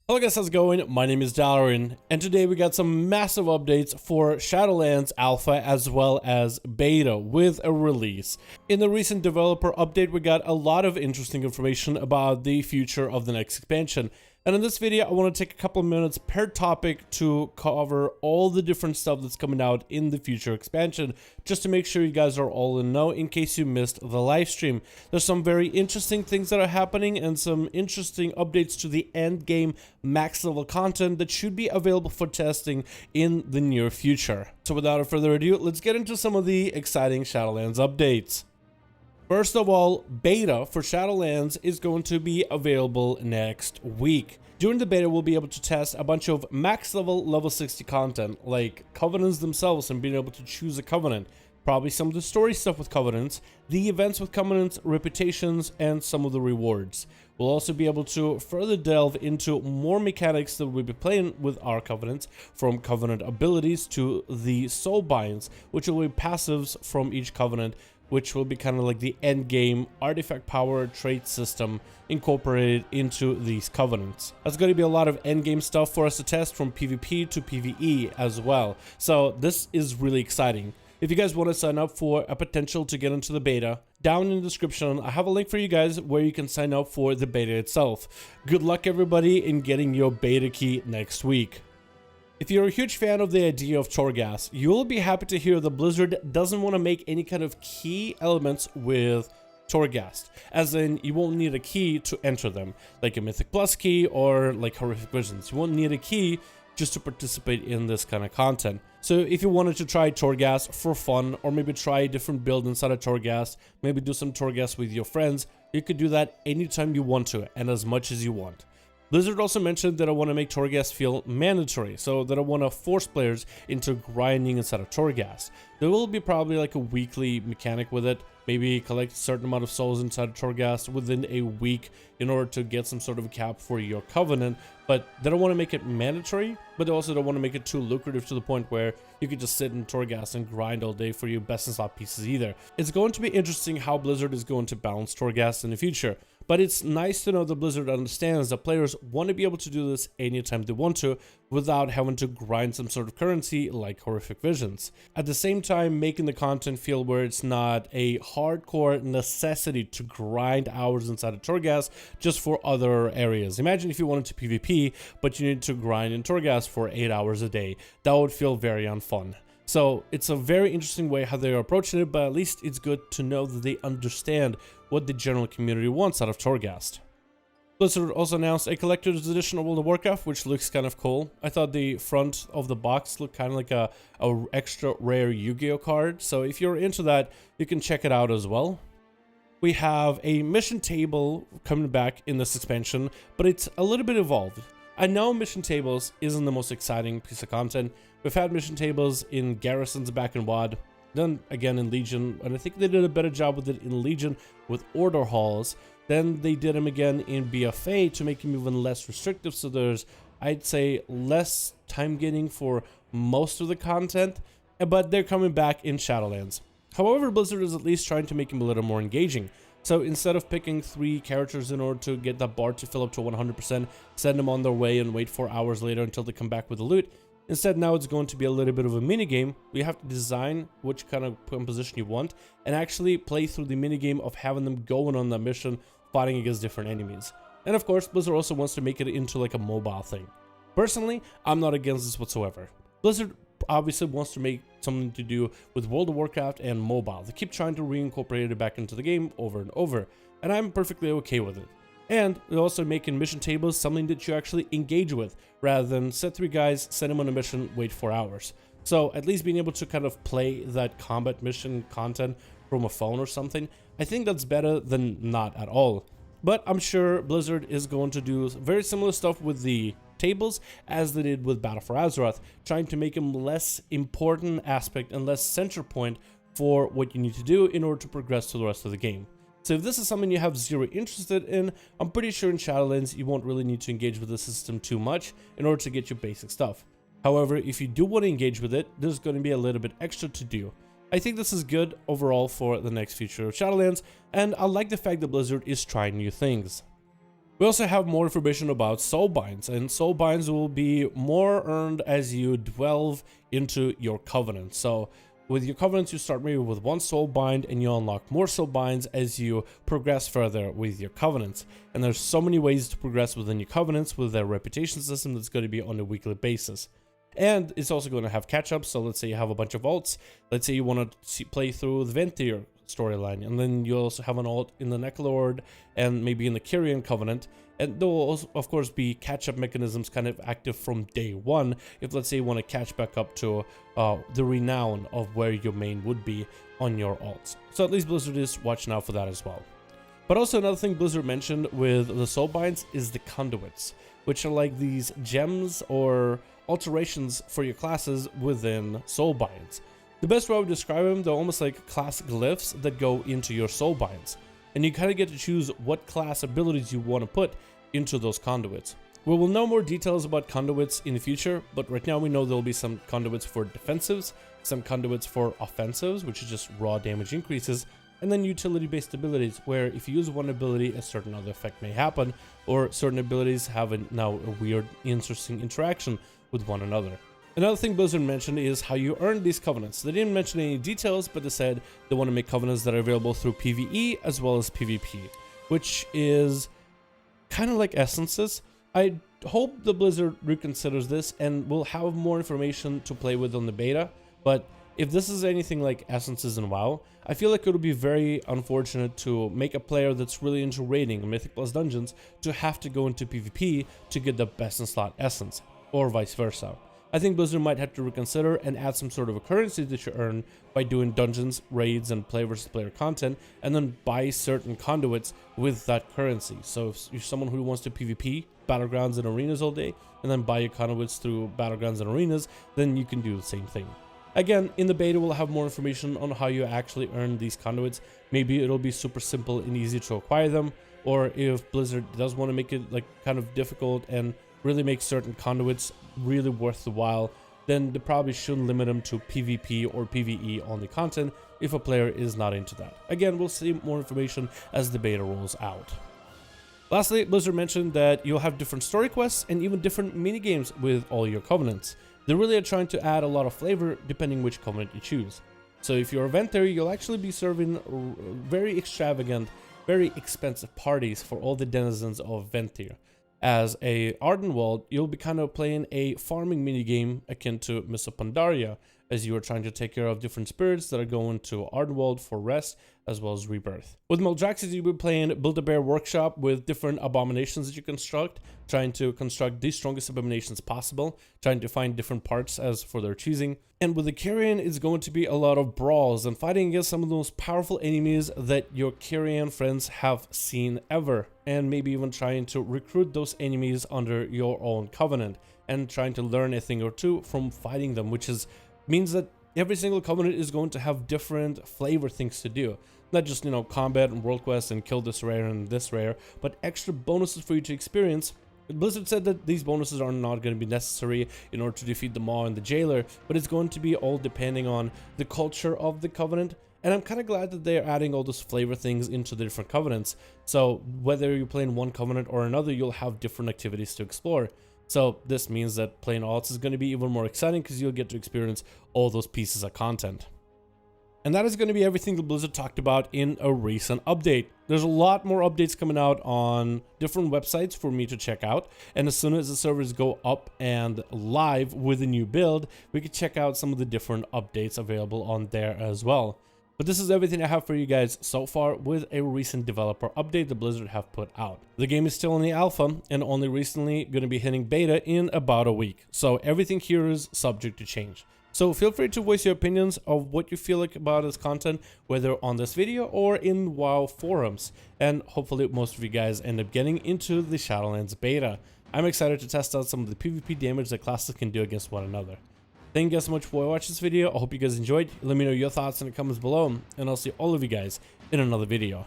Hello guys, how's it going? My name is Dalaran, and today we got some massive updates for Shadowlands Alpha as well as Beta with a release. In the recent developer update, we got a lot of interesting information about the future of the next expansion. And in this video, I want to take a couple of minutes per topic to cover all the different stuff that's coming out in the future expansion, just to make sure you guys are all in know in case you missed the live stream. There's some very interesting things that are happening and some interesting updates to the end game max level content that should be available for testing in the near future. So without further ado, let's get into some of the exciting Shadowlands updates. First of all, beta for Shadowlands is going to be available next week. During the beta, we'll be able to test a bunch of max level 60 content, like covenants themselves and being able to choose a covenant, probably some of the story stuff with covenants, the events with covenants, reputations, and some of the rewards. We'll also be able to further delve into more mechanics that we'll be playing with our covenants, from covenant abilities to the Soulbinds, which will be passives from each covenant, which will be kind of like the end game artifact power trait system incorporated into these covenants. That's going to be a lot of end game stuff for us to test, from PvP to PvE as well. So this is really exciting. If you guys want to sign up for a potential to get into the beta, down in the description, I have a link for you guys where you can sign up for the beta itself. Good luck everybody in getting your beta key next week. If you're a huge fan of the idea of Gahst, you'll be happy to hear that Blizzard doesn't want to make any kind of key elements with Gahst, as in you won't need a key to enter them, like a Mythic Plus key or like Horrific Visions. You won't need a key just to participate in this kind of content. So if you wanted to try Gahst for fun, or maybe try a different build inside of Gahst, maybe do some Gahst with your friends, you could do that anytime you want to and as much as you want. Blizzard also mentioned that I want to make Gahst feel mandatory, so that I want to force players into grinding inside of Gahst. There will be probably like a weekly mechanic with it, maybe collect a certain amount of souls inside of Gahst within a week in order to get some sort of a cap for your covenant, but they don't want to make it mandatory, but they also don't want to make it too lucrative to the point where you could just sit in Gahst and grind all day for your best in slot pieces either. It's going to be interesting how Blizzard is going to balance Gahst in the future. But it's nice to know that Blizzard understands that players want to be able to do this anytime they want to without having to grind some sort of currency like Horrific Visions. At the same time, making the content feel where it's not a hardcore necessity to grind hours inside of Gahst just for other areas. Imagine if you wanted to PvP, but you need to grind in Gahst for 8 hours a day. That would feel very unfun. So it's a very interesting way how they're approaching it, but at least it's good to know that they understand what the general community wants out of Gahst. Blizzard also announced a collector's edition of World of Warcraft, which looks kind of cool. I thought the front of the box looked kind of like a extra rare Yu-Gi-Oh card, so if you're into that, you can check it out as well. We have a mission table coming back in this expansion, but it's a little bit evolved. I know mission tables isn't the most exciting piece of content. We've had mission tables in Garrisons back in WoD, then again in Legion, and I think they did a better job with it in Legion with Order Halls. Then they did them again in BFA to make them even less restrictive, so there's, I'd say, less time getting for most of the content, but they're coming back in Shadowlands. However, Blizzard is at least trying to make them a little more engaging. So instead of picking 3 characters in order to get that bar to fill up to 100%, send them on their way and wait 4 hours later until they come back with the loot, instead now it's going to be a little bit of a minigame. We have to design which kind of composition you want and actually play through the minigame of having them going on that mission, fighting against different enemies. And of course, Blizzard also wants to make it into like a mobile thing. Personally, I'm not against this whatsoever. Blizzard obviously wants to make something to do with World of Warcraft and mobile. They keep trying to reincorporate it back into the game over and over, and I'm perfectly okay with it. And they're also making mission tables something that you actually engage with, rather than set 3 guys, send them on a mission, wait 4 hours. So at least being able to kind of play that combat mission content from a phone or something, I think that's better than not at all. But I'm sure Blizzard is going to do very similar stuff with the tables as they did with Battle for Azeroth, trying to make them less important aspect and less center point for what you need to do in order to progress to the rest of the game. So if this is something you have zero interest in, I'm pretty sure in Shadowlands you won't really need to engage with the system too much in order to get your basic stuff. However, if you do want to engage with it, there's going to be a little bit extra to do. I think this is good overall for the next future of Shadowlands, and I like the fact that Blizzard is trying new things. We also have more information about Soulbinds, and Soulbinds will be more earned as you delve into your covenant. So with your covenants, you start maybe with one Soulbind, and you unlock more Soulbinds as you progress further with your covenants. And there's so many ways to progress within your covenants with their reputation system that's going to be on a weekly basis. And it's also going to have catch-ups. So let's say you have a bunch of alts. Let's say you want to play through the Ventir storyline, and then you also have an alt in the Necklord and maybe in the Kyrian Covenant, and there will also, of course, be catch-up mechanisms kind of active from day one if, let's say, you want to catch back up to the renown of where your main would be on your alts. So at least Blizzard is watching out for that as well. But also another thing Blizzard mentioned with the Soulbinds is the conduits, which are like these gems or alterations for your classes within Soulbinds. The best way I would describe them, they're almost like class glyphs that go into your Soulbinds, and you kind of get to choose what class abilities you want to put into those conduits. We will know more details about conduits in the future, but right now we know there will be some conduits for defensives, some conduits for offensives, which is just raw damage increases, and then utility-based abilities, where if you use one ability, a certain other effect may happen, or certain abilities have now a weird, interesting interaction with one another. Another thing Blizzard mentioned is how you earn these covenants. They didn't mention any details, but they said they want to make covenants that are available through PvE as well as PvP, which is kind of like essences. I hope the Blizzard reconsiders this and will have more information to play with on the beta, but if this is anything like essences in WoW, I feel like it would be very unfortunate to make a player that's really into raiding Mythic Plus dungeons to have to go into PvP to get the best in slot essence, or vice versa. I think Blizzard might have to reconsider and add some sort of a currency that you earn by doing dungeons, raids, and player versus player content, and then buy certain conduits with that currency. So if you're someone who wants to PvP, battlegrounds and arenas all day, and then buy your conduits through battlegrounds and arenas, then you can do the same thing. Again, in the beta we'll have more information on how you actually earn these conduits. Maybe it'll be super simple and easy to acquire them, or if Blizzard does want to make it like kind of difficult and really make certain conduits really worth the while, then they probably shouldn't limit them to PvP or PvE only content if a player is not into that. Again, we'll see more information as the beta rolls out. Lastly, Blizzard mentioned that you'll have different story quests and even different minigames with all your covenants. They really are trying to add a lot of flavor depending which covenant you choose. So if you're a Ventir, you'll actually be serving very extravagant, very expensive parties for all the denizens of Ventir. As a Ardenwald, you'll be kind of playing a farming minigame akin to Mists of Pandaria, as you are trying to take care of different spirits that are going to Ardenwald for rest as well as rebirth. With Maldraxxus, you'll be playing Build-A-Bear Workshop with different abominations that you construct, trying to construct the strongest abominations possible, trying to find different parts as for their choosing. And with the Kyrian, it's going to be a lot of brawls and fighting against some of the most powerful enemies that your Kyrian friends have seen ever, and maybe even trying to recruit those enemies under your own covenant and trying to learn a thing or two from fighting them, which means that every single covenant is going to have different flavor things to do. Not just, you know, combat and world quests and kill this rare and this rare, but extra bonuses for you to experience. Blizzard said that these bonuses are not going to be necessary in order to defeat the Maw and the Jailer, but it's going to be all depending on the culture of the covenant. And I'm kind of glad that they're adding all those flavor things into the different covenants. So whether you're playing one covenant or another, you'll have different activities to explore. So this means that playing alts is going to be even more exciting because you'll get to experience all those pieces of content. And that is going to be everything that Blizzard talked about in a recent update. There's a lot more updates coming out on different websites for me to check out. And as soon as the servers go up and live with a new build, we can check out some of the different updates available on there as well. But this is everything I have for you guys so far with a recent developer update that Blizzard have put out. The game is still in the alpha and only recently going to be hitting beta in about a week. So everything here is subject to change. So feel free to voice your opinions of what you feel like about this content, whether on this video or in WoW forums. And hopefully most of you guys end up getting into the Shadowlands beta. I'm excited to test out some of the PvP damage that classes can do against one another. Thank you guys so much for watching this video. I hope you guys enjoyed. Let me know your thoughts in the comments below, and I'll see all of you guys in another video.